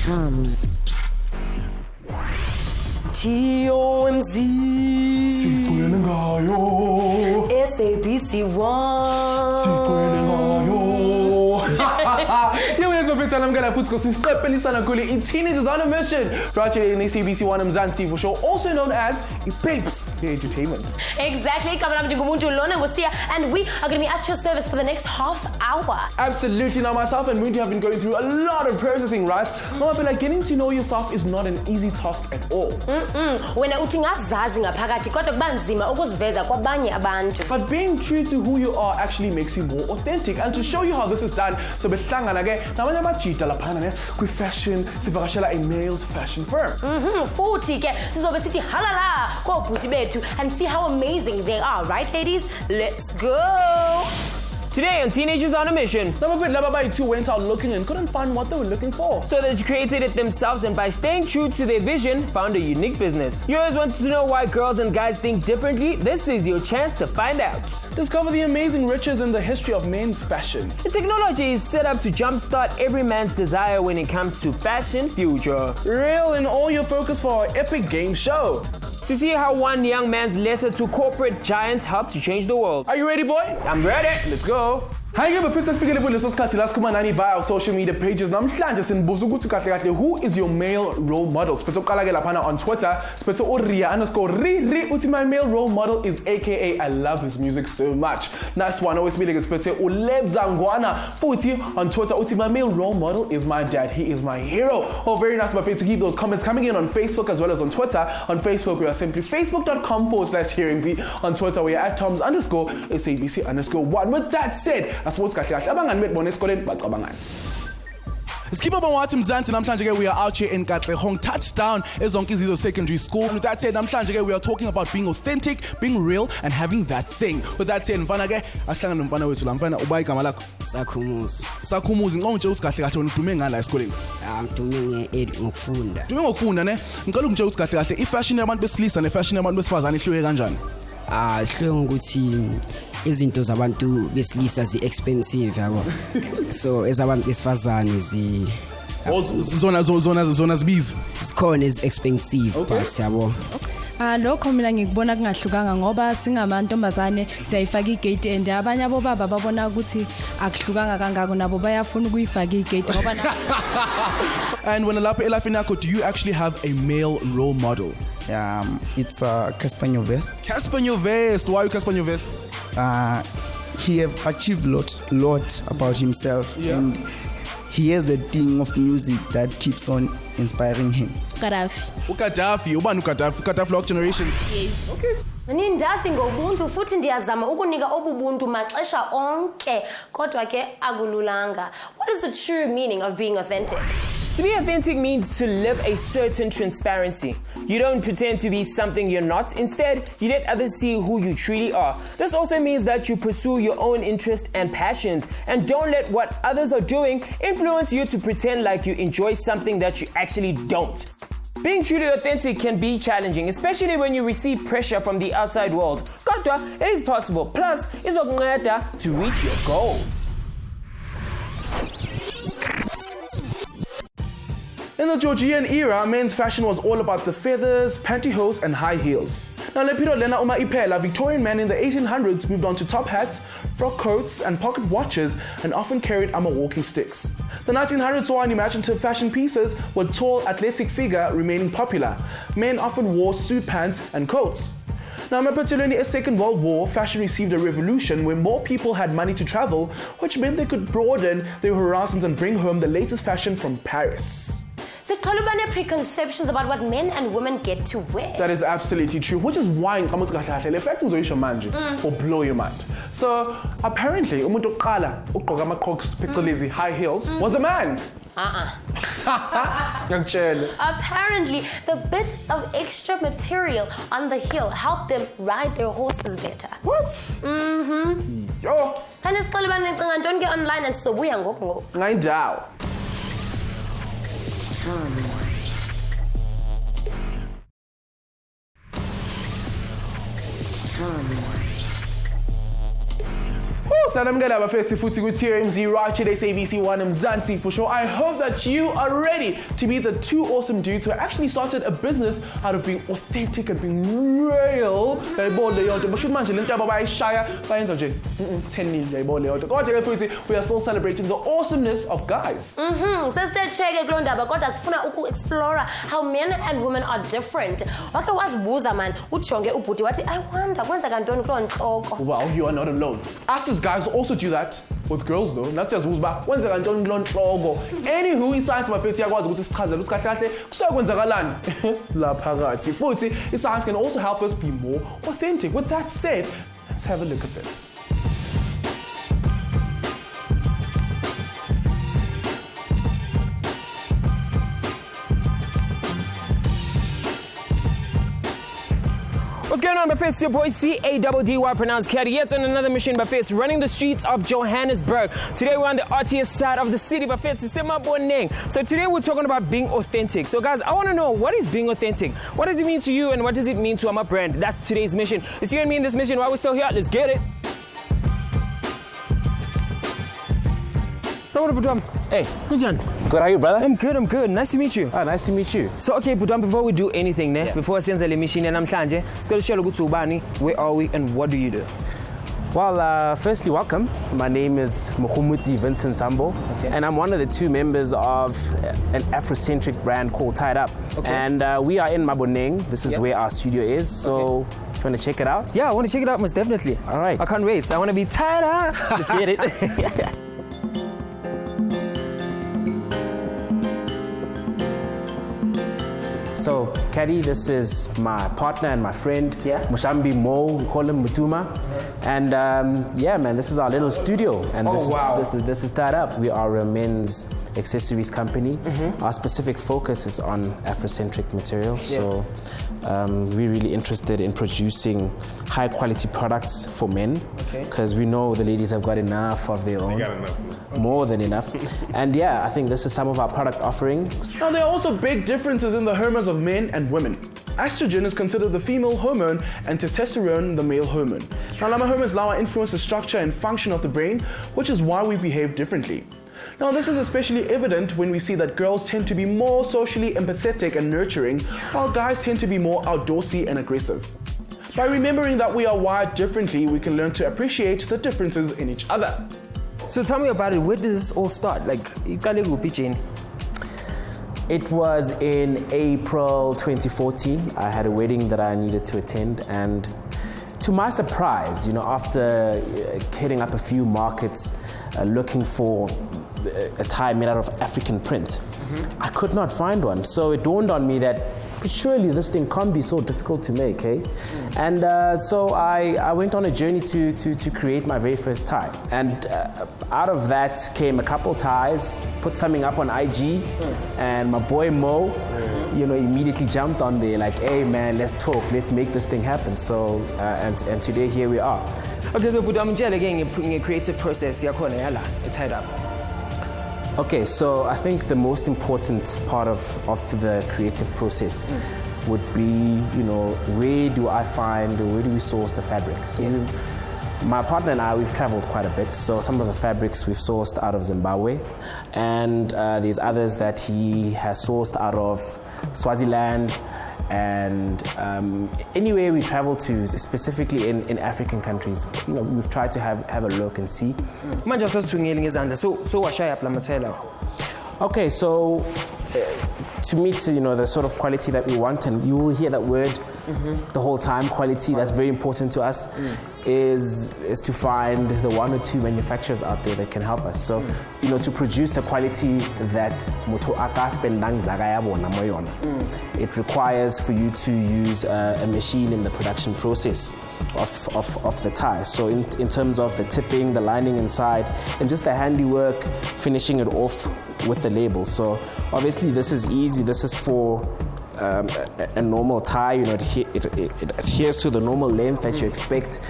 TOMz. TOMz. Sigcwele ngayo. SABC 1. Sigcwele ngayo. Yo, here's my pizza. I'm gonna put Teenagers on a Mission. Brought you in SABC 1 Mzansi for show, also known as Babes the Entertainment. Exactly. And we are going to be at your service for the next half hour. Absolutely. Now, myself and Mundi have been going through a lot of processing, right? No, but like getting to know yourself is not an easy task at all. But being true to who you are actually makes you more authentic. And to show you how this is done, so fashion, a male's fashion firm. And see how amazing they are, right, ladies? Let's go! Today on Teenagers on a Mission, Some of it, two went out looking and couldn't find what they were looking for. so they created it themselves, and by staying true to their vision, found a unique business. You always wanted to know why girls and guys think differently? This is your chance to find out. Discover the amazing riches in the history of men's fashion. The technology is set up to jumpstart every man's desire when it comes to fashion future. Real in all your focus for our epic game show. To see how one young man's letter to corporate giants helped to change the world. Are you ready, boy? I'm ready. Let's go. Hi, I'm Fitz Figure leso sikhathi la sikhumana via our social media pages. Namhlanje sinibuza ukuthi kahle who is your male role model? Siphethe uqala ke laphana on Twitter. Siphethe uria_ri uthi my male role model is aka I love his music so much. Nice one. Always be like siphethe ulebzangwana futhi on Twitter uthi my male role model is my dad. He is my hero. Oh, very nice of you to keep those comments coming in on Facebook as well as on Twitter. On Facebook we are simply facebook.com/hearingz. On Twitter we are at TOMz_SABC_1. With that said, sports kahle abangani bethu bona esikoleni bacabangani. Let's keep up on what Mzansi. Namhlanje we are out here in Katlehong touchdown ezonke izizwe secondary school. With that said, namhlanje we are talking about being authentic, being real and having that thing. With that said, mfana ke asihlangana nomfana wethu la mfana uba igama lakho Sakhumuzi ngicela ukuthi kahle wena udume ngala esikoleni. Ngidume ngokufunda. Dume ngokufunda ne? Ngicela ukutshela ukuthi kahle ifashion yabantu besilisa nefashion yabantu besifazane ihluke kanjani? Sihluke ngokuthi izinto zabantu besilisa zi-expensive yabo. So ezabantu besifazane zona zibizi. zikhona ezi-expensive but yabo. Lokho mina ngikubona kungahlukanga ngoba singamantombazane siyayifaka igate and abanye abobaba babona ukuthi akuhlukanga kangako nabo bayafuna ukuyifaka igate ngoba And when lapha elifini yakho, do you actually have a male role model? It's Casper Nyovest. Casper Nyovest. Why are you Casper Nyovest? He have achieved lot about himself, and he has the thing of music that keeps on inspiring him. Gaddafi, Gaddafi Lock Generation. Yes. Okay. Nindazi ngobuntu futhi ndiyazama ukunika obubuntu maxesha onke kodwa ke akululanga. What is the true meaning of being authentic? To be authentic means to live a certain transparency. You don't pretend to be something you're not. Instead, you let others see who you truly are. This also means that you pursue your own interests and passions and don't let what others are doing influence you to pretend like you enjoy something that you actually don't. Being truly authentic can be challenging, especially when you receive pressure from the outside world. Kodwa, it is possible. Plus, izokunceda to reach your goals. In the Georgian era, men's fashion was all about the feathers, pantyhose and high heels. Now, Lepido Lena Uma Ipela, Victorian men in the 1800s moved on to top hats, frock coats and pocket watches and often carried armor walking sticks. The 1900s saw unimaginative fashion pieces with tall, athletic figure remaining popular. Men often wore suit pants and coats. Now, particularly in the Second World War, fashion received a revolution where more people had money to travel, which meant they could broaden their horizons and bring home the latest fashion from Paris. siqhela uba ne-preconceptions about what men and women get to wear. That is absolutely true, which is why in the effect uzoyisho manje will blow your mind. So apparently umuntu oqala ugqoka ama-Crocs phecelezi high heels was a man. Apparently, the bit of extra material on the heel helped them ride their horses better. What? Yo, Kanti siqhela uba nicinga ntoni ke online and sizobuya ngoku. ngayindawo. Sanamgala bafethi futhi ku-TOMz right today SABC 1 Mzansi for sure. I hope that you are ready to be the two awesome dudes who actually started a business out of being authentic and being real. We are still celebrating the awesomeness of guys. Sesithe-check kulo ndaba kodwa sifuna uku-explore how men and women are different. Wake wazibuza man ujonge ubhuti wathi I wonder kwenzeka ntoni kulo ntloko. Well, you are not alone. Us as guys also do that with girls though. Nathi siyazibuza uba kwenzeka ntoni kulo ntloko. Anywho, iscience mafethi yakwazi ukuthi sichazele ukuthi kahle kahle kusuke kwenzakalani la phakathi. Futhi iscience can also help us be more authentic. With that said, let's have a look at this. What's going on, Buffet? It's your boy C-A-D-D-Y, pronounced Caddy. Yet on another mission, Buffet. It's running the streets of Johannesburg. Today we're on the RTS side of the city, Buffet. It's so today we're talking about being authentic. So guys, I want to know, what is being authentic? What does it mean to you and what does it mean to our brand? That's today's mission. It's you and me in this mission. While we're still here, let's get it. So what up, Budam? Hey, Kujan. Good, how are you, brother? I'm good. Nice to meet you. Ah, nice to meet you. So okay, Budam, before we do anything, before senza le mission namhlanje, sicela ushelo ukuthi ubani, where are we and what do you do? Well, firstly, welcome. My name is Mukhumutsi Vincent Sambo, and I'm one of the two members of an Afrocentric brand called Tied Up. And we are in Maboneng. This is where our studio is. So, you want to check it out? Yeah, I want to check it out most definitely. All right. I can't wait. I want to be tied up. Let's get it. So, Caddy, this is my partner and my friend, Mushambi Mo, we call him Mutuma. And yeah, man, this is our little studio. And this is Tied Up. We are a men's accessories company. Our specific focus is on Afrocentric materials. So we're really interested in producing high quality products for men because we know the ladies have got enough of their own. They got enough. More than enough. And yeah, I think this is some of our product offerings. Now, there are also big differences in the hormones of men and women. Estrogen is considered the female hormone and testosterone the male hormone. Now, Lama hormones influence the structure and function of the brain, which is why we behave differently. Now, this is especially evident when we see that girls tend to be more socially empathetic and nurturing, while guys tend to be more outdoorsy and aggressive. By remembering that we are wired differently, we can learn to appreciate the differences in each other. So tell me about it. Where did this all start? Like, it was in April 2014. I had a wedding that I needed to attend, and to my surprise, you know, after hitting up a few markets looking for a tie made out of African print, I could not find one. So it dawned on me that surely this thing can't be so difficult to make, eh? And so I went on a journey to create my very first tie. And out of that came a couple ties, put something up on IG, and my boy Mo, you know, immediately jumped on there like, hey man, let's talk, let's make this thing happen. So, and today here we are. Okay, so I'm again in a creative process, it's Tied Up. Okay, so I think the most important part of the creative process would be, you know, where do we source the fabric? So my partner and I, we've traveled quite a bit. So some of the fabrics we've sourced out of Zimbabwe, and there's others that he has sourced out of Swaziland, and anywhere we travel to, specifically in African countries, you know, we've tried to have a look and see. Okay, so to meet, you know, the sort of quality that we want, and you will hear that word the whole time. Quality, that's very important to us, is to find the one or two manufacturers out there that can help us. So, you know, to produce a quality that it requires for you to use a machine in the production process of the tie. So in terms of the tipping, the lining inside, and just the handiwork, finishing it off with the label. So obviously this is easy. This is for a normal tie. You know, it adheres to the normal length that you expect.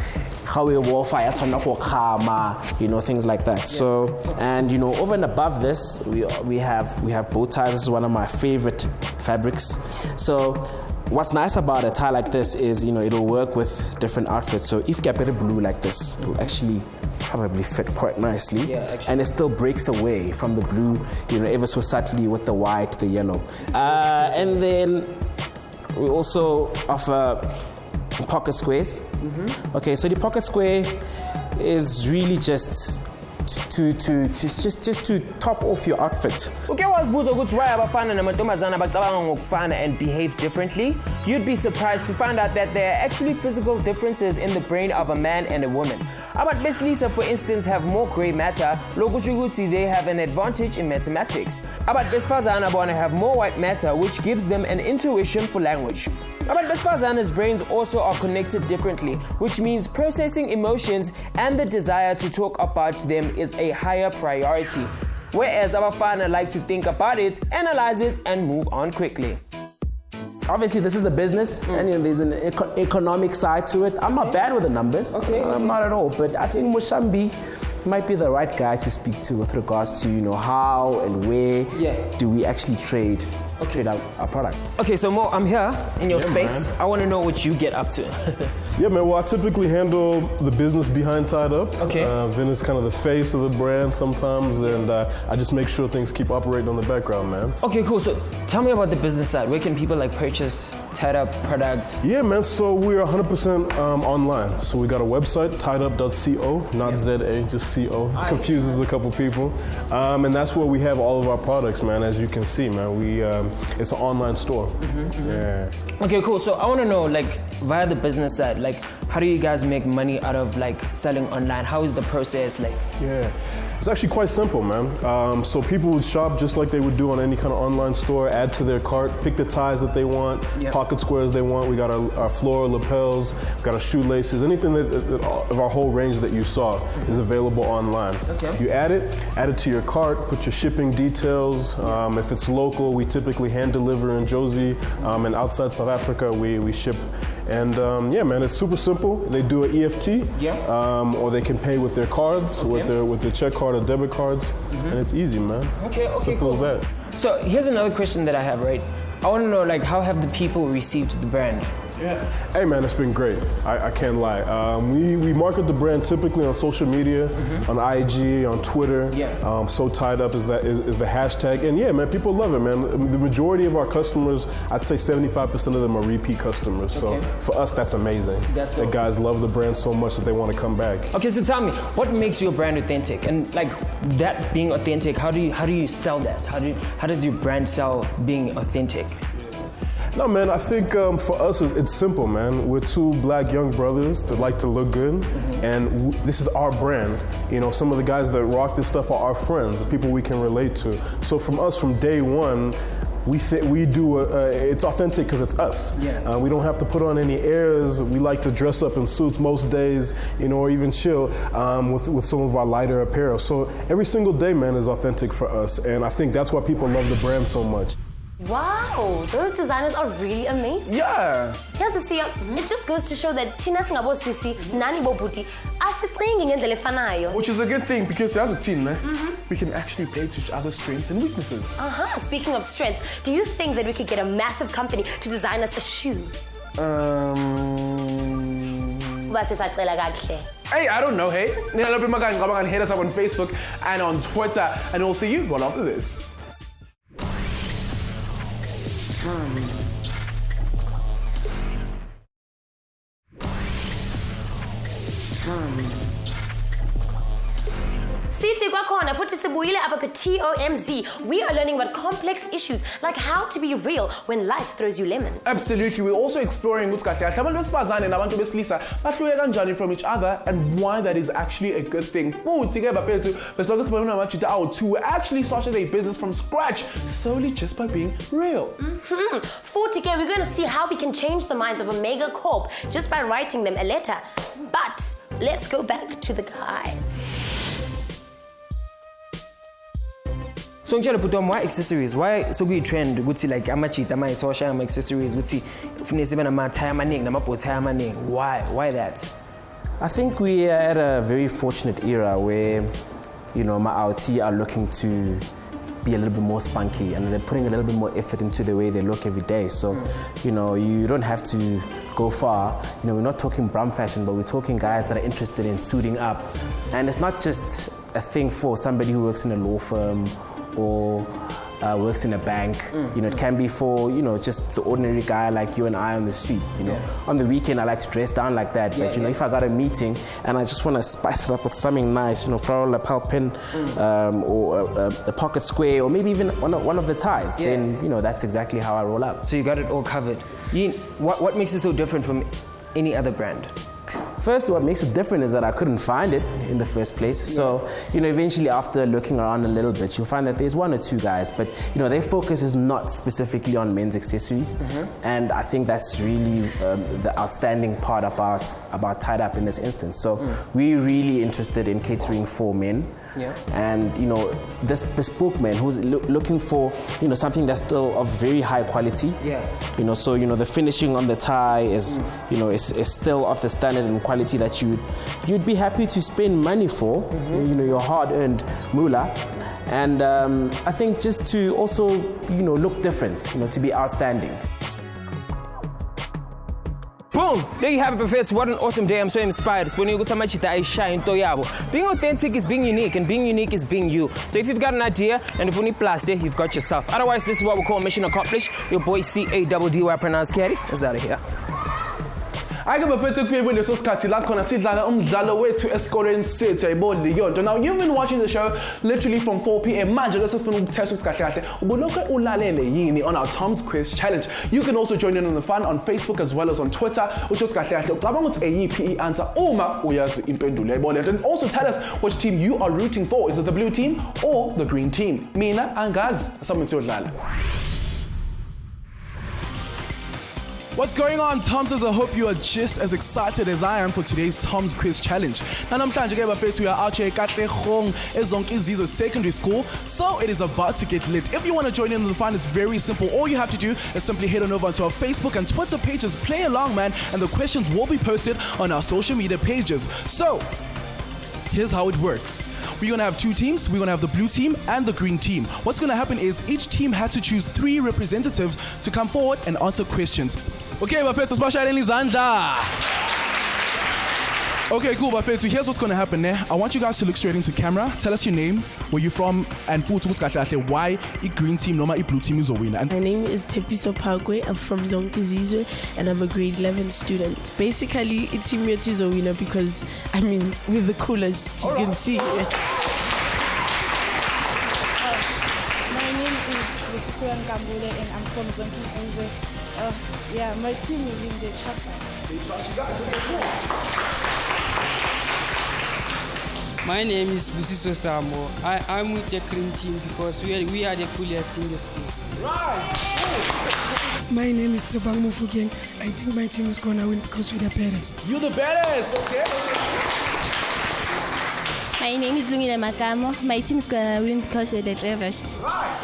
How we warfare, you know, things like that. So, and you know, over and above this, we have bow ties. This is one of my favorite fabrics. So, what's nice about a tie like this is, you know, it'll work with different outfits. So, if you get a blue like this, it'll actually probably fit quite nicely, and it still breaks away from the blue, you know, ever so subtly with the white, the yellow, and then we also offer pocket squares. Okay, so the pocket square is really just to top off your outfit. Okay, wasibuza ukuthi why abafana namantombazana bacabanga ngokufana and behave differently? You'd be surprised to find out that there are actually physical differences in the brain of a man and a woman. Abantu besilisa, for instance, have more gray matter, lokusho ukuthi they have an advantage in mathematics. Abantu besifazana bona have more white matter, which gives them an intuition for language. Abantu besifazana's brains also are connected differently, which means processing emotions and the desire to talk about them is a higher priority. Whereas abafana like to think about it, analyze it, and move on quickly. Obviously, this is a business, and you know, there's an economic side to it. I'm not bad with the numbers. I'm not at all, but I think Mushambi might be the right guy to speak to with regards to, you know, how and where do we actually trade our products. Okay, so Mo, I'm here in your space. Man. I want to know what you get up to. Yeah, man. Well, I typically handle the business behind Tied Up. Okay. Vin is kind of the face of the brand sometimes, and I just make sure things keep operating on the background, man. Okay, cool. So tell me about the business side. Where can people like purchase Tied Up products? Yeah, man. So we're 100% online. So we got a website, tiedup.co, not ZA, just CO. Confuses a couple people, and that's where we have all of our products, man. As you can see, man, it's an online store. Yeah. Okay, cool. So I want to know, like, via the business side, like, how do you guys make money out of like selling online? How is the process like? Yeah, it's actually quite simple, man. So people would shop just like they would do on any kind of online store, add to their cart, pick the ties that they want, pocket squares they want. We got our floral lapels, got our shoelaces, anything that of our whole range that you saw is available online. Okay. You add it to your cart, put your shipping details. If it's local, we typically hand deliver in Jozi, and outside South Africa, we ship. And yeah, man, it's super simple. They do an EFT, or they can pay with their cards, with their check card or debit cards, and it's easy, man. Okay, simple cool. as that. So here's another question that I have, right? I want to know, like, how have the people received the brand? Yeah. Hey, man, it's been great. I can't lie. We market the brand typically on social media, on IG, on Twitter. So Tied Up is the hashtag. And yeah, man, people love it, man. The majority of our customers, I'd say 75% of them are repeat customers. So for us, that's amazing. The guys love the brand so much that they want to come back. Okay, so tell me, what makes your brand authentic? And like that being authentic, how do you sell that? How does your brand sell being authentic? No, man, I think for us, it's simple, man. We're two black young brothers that like to look good, and this is our brand. You know, some of the guys that rock this stuff are our friends, the people we can relate to. So from us, from day one, we do it's authentic because it's us. We don't have to put on any airs. We like to dress up in suits most days, you know, or even chill with some of our lighter apparel. So every single day, man, is authentic for us, and I think that's why people love the brand so much. Wow, those designers are really amazing. Yeah. Here's a see, it just goes to show that Tina Singabo Sisi, Nani Bobuti, asitringi ngendlela efanayo. Which is a good thing because as a team, man, we can actually play to each other's strengths and weaknesses. Speaking of strengths, do you think that we could get a massive company to design us a shoe? Hey, I don't know, hey. Hit us up on Facebook and on Twitter, and we'll see you right after this. TOMz. TOMz. Sithi kwakhona futhi sibuyile apha ku-TOMz. We are learning about complex issues like how to be real when life throws you lemons. Absolutely. We're also exploring what's kahle kahle abantu besifazane nabantu besilisa bahluke kanjani from each other and why that is actually a good thing. Futhi ke bafethu besilokhu sibona amajita awu-2 actually started a business from scratch solely just by being real. Futhi ke we're going to see how we can change the minds of a mega corp just by writing them a letter. But let's go back to the guy. So ngitshela bhuti wami, why accessories? Why so kuyi-trend ukuthi like amajita ama-social ama-accessories ukuthi kufuneka sibe nama-tie amaningi nama-bow-tie amaningi? Why that? I think we are at a very fortunate era where, our TOMz are looking to be a little bit more spunky and they're putting a little bit more effort into the way they look every day. So, you don't have to go far. We're not talking brum fashion, but we're talking guys that are interested in suiting up. And it's not just a thing for somebody who works in a law firm or works in a bank. It can be for, just the ordinary guy like you and I on the street. On the weekend, I like to dress down like that. But, if I got a meeting and I just want to spice it up with something nice, probably a lapel pin or a pocket square or maybe even one of the ties, then, that's exactly how I roll up. So you got it all covered. What makes it so different from any other brand? First, what makes it different is that I couldn't find it in the first place. So, eventually after looking around a little bit, you'll find that there's one or two guys, but, their focus is not specifically on men's accessories. And I think that's really the outstanding part about Tied Up in this instance. So we're really interested in catering for men. And, this bespoke man who's looking for, something that's still of very high quality. So, the finishing on the tie is, is still of the standard and quality that you'd be happy to spend money for, your hard-earned moolah. And I think just to also, look different, to be outstanding. Boom! There you have it, Buffets. What an awesome day. I'm so inspired. Being authentic is being unique, and being unique is being you. So if you've got an idea, and if you need plastic, you've got yourself. Otherwise, this is what we call mission accomplished. Your boy CADD, pronounced Caddy, is out of here. Ake bafethu kufike kuleso sikhathi la khona sidlala umdlalo wethu esikoleni sethu yayibona liyonto. Now you've been watching the show literally from 4 p.m. manje ke sifuna ukutest ukuthi kahle kahle ubulokho ulalele yini on our TOMz quiz challenge. You can also join in on the fun on Facebook as well as on Twitter. Usho ukuthi kahle kahle ucabanga ukuthi eyiphi i-answer uma uyazi impendulo yayibona. And also tell us which team you are rooting for. Is it the blue team or the green team? Mina angazi asamuthi yodlala. What's going on, TOMzers? I hope you are just as excited as I am for today's TOMz quiz challenge. Now, namhlanje ke bafethu we are out here eKatlehong eZonke Izizwe Secondary School, so it is about to get lit. If you want to join in the fun, it's very simple. All you have to do is simply head on over onto our Facebook and Twitter pages, play along, man, and the questions will be posted on our social media pages. So, here's how it works. We're going to have two teams. We're going to have the blue team and the green team. What's going to happen is each team has to choose 3 representatives to come forward and answer questions. Okay, bafethu sibashayeleni izandla. Okay, cool, bafethu. Here's what's going to happen there. I want you guys to look straight into camera. Tell us your name, where you're from, and futhi ukuthi kahle kahle why the green team noma the blue team izowina. My name is Tepiso Pagwe. I'm from Zonke Izizwe and I'm a grade 11 student. Basically, the team yethu izowina because we're the coolest. You can see. My name is Lisiwe Nkambule and I'm from Zonke Izizwe. My team will win. They trust us. They trust you guys. Okay, cool. My name is Busiso Samo. I'm with the green team because we are the coolest in the school. Right. My name is Tsebang Mufugeng. I think my team is going to win because we're the baddest. You're the baddest, okay? My name is Lungile Makamo. My team is going to win because we're the cleverest. Right.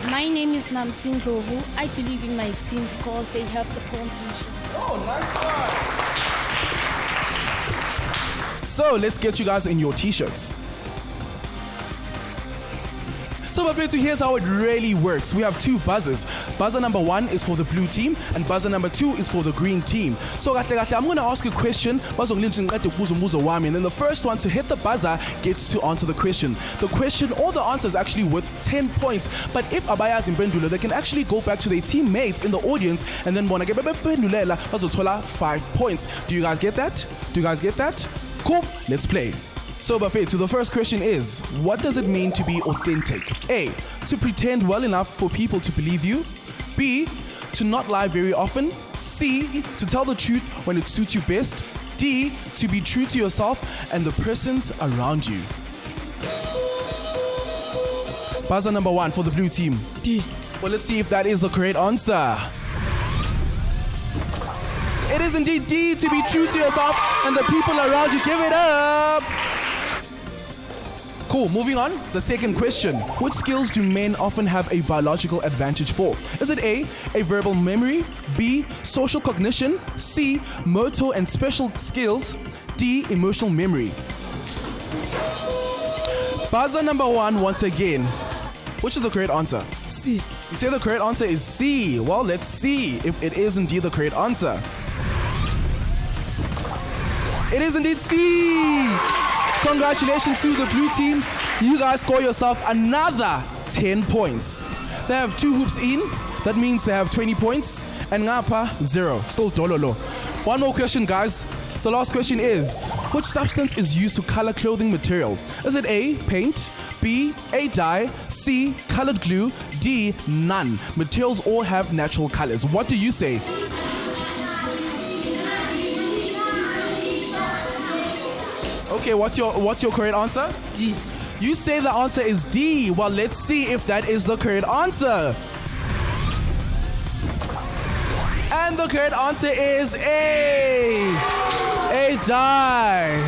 My name is Namsin Ndlovu. I believe in my team because they have the potential. Oh, nice one. So let's get you guys in your t-shirts. So bafethu, here's how it really works. We have 2 buzzers. Buzzer number 1 is for the blue team and buzzer number 2 is for the green team. So I'm going to ask a question, and then the first one to hit the buzzer gets to answer the question. The question or the answer is actually worth 10 points. But if abayas impendulo, they can actually go back to their teammates in the audience and then 5 points. Do you guys get that? Do you guys get that? Cool, let's play. So Buffet, the first question is, what does it mean to be authentic? A, to pretend well enough for people to believe you. B, to not lie very often. C, to tell the truth when it suits you best. D, to be true to yourself and the persons around you. Buzzer number 1 for the blue team. D. Well, let's see if that is the correct answer. It is indeed D, to be true to yourself and the people around you. Give it up. Cool, moving on. The second question. Which skills do men often have a biological advantage for? Is it A, verbal memory, B, social cognition, C, motor and special skills, D, emotional memory? Buzzer number 1 once again. Which is the correct answer? C. You say the correct answer is C. Well, let's see if it is indeed the correct answer. It is indeed C. Congratulations to the blue team. You guys score yourself another 10 points. They have 2 hoops in. That means they have 20 points. And Ngapa, 0. Still dololo. One more question, guys. The last question is, which substance is used to color clothing material? Is it A, paint, B, a dye, C, colored glue, D, none? Materials all have natural colors. What do you say? Okay, what's your correct answer? D. You say the answer is D. Well, let's see if that is the correct answer. And the correct answer is A. A dye.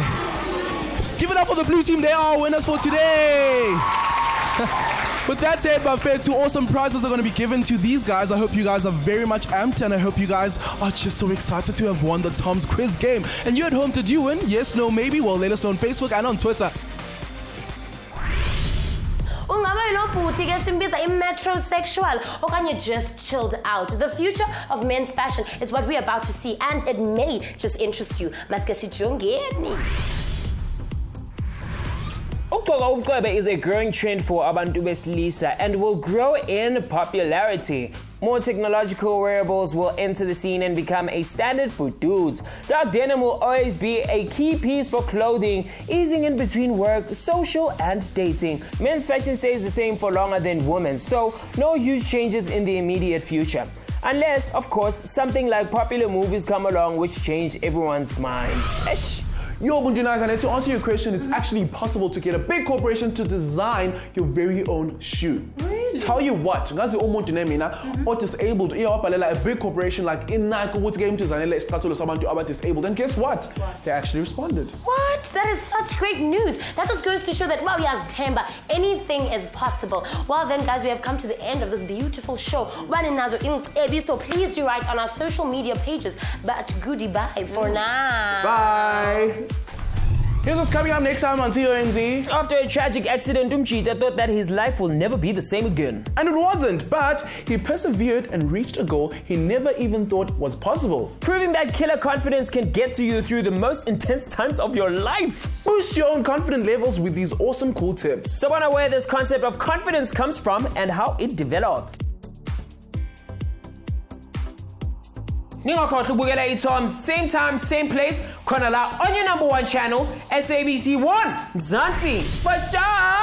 Give it up for the blue team. They are winners for today. With that said, Buffet, 2 awesome prizes are going to be given to these guys. I hope you guys are very much amped, and I hope you guys are just so excited to have won the TOMz quiz game. And you at home, did you win? Yes, no, maybe? Well, let us know on Facebook and on Twitter. Ungabe lo bhuti ke simbiza metrosexual okanye just chilled out. The future of men's fashion is what we're about to see, and it may just interest you. Maske sijongeni. Ukugqoka ubucwebe is a growing trend for abantu besilisa and will grow in popularity. More technological wearables will enter the scene and become a standard for dudes. Dark denim will always be a key piece for clothing, easing in between work, social, and dating. Men's fashion stays the same for longer than women's, so no huge changes in the immediate future. Unless, of course, something like popular movies come along which change everyone's mind. Sheesh. Yo, Bunjinais, and to answer your question, it's actually possible to get a big corporation to design your very own shoe. Really? Tell you what, guys, or disabled, a big corporation like in Nike, what's game design, disabled, and guess what? They actually responded. What? That is such great news. That just goes to show that, wow, yes, Temba, anything is possible. Well then, guys, we have come to the end of this beautiful show. So please do write on our social media pages. But goodie bye for now. Bye. Here's what's coming up next time on TOMz. After a tragic accident, Umchita thought that his life will never be the same again. And it wasn't, but he persevered and reached a goal he never even thought was possible. Proving that killer confidence can get to you through the most intense times of your life. Boost your own confidence levels with these awesome cool tips. So wonder where this concept of confidence comes from and how it developed. Ningakhohlwa ukubukela iTOMz, same time, same place, khona la on your #1 channel, SABC 1 Mzansi. For sure.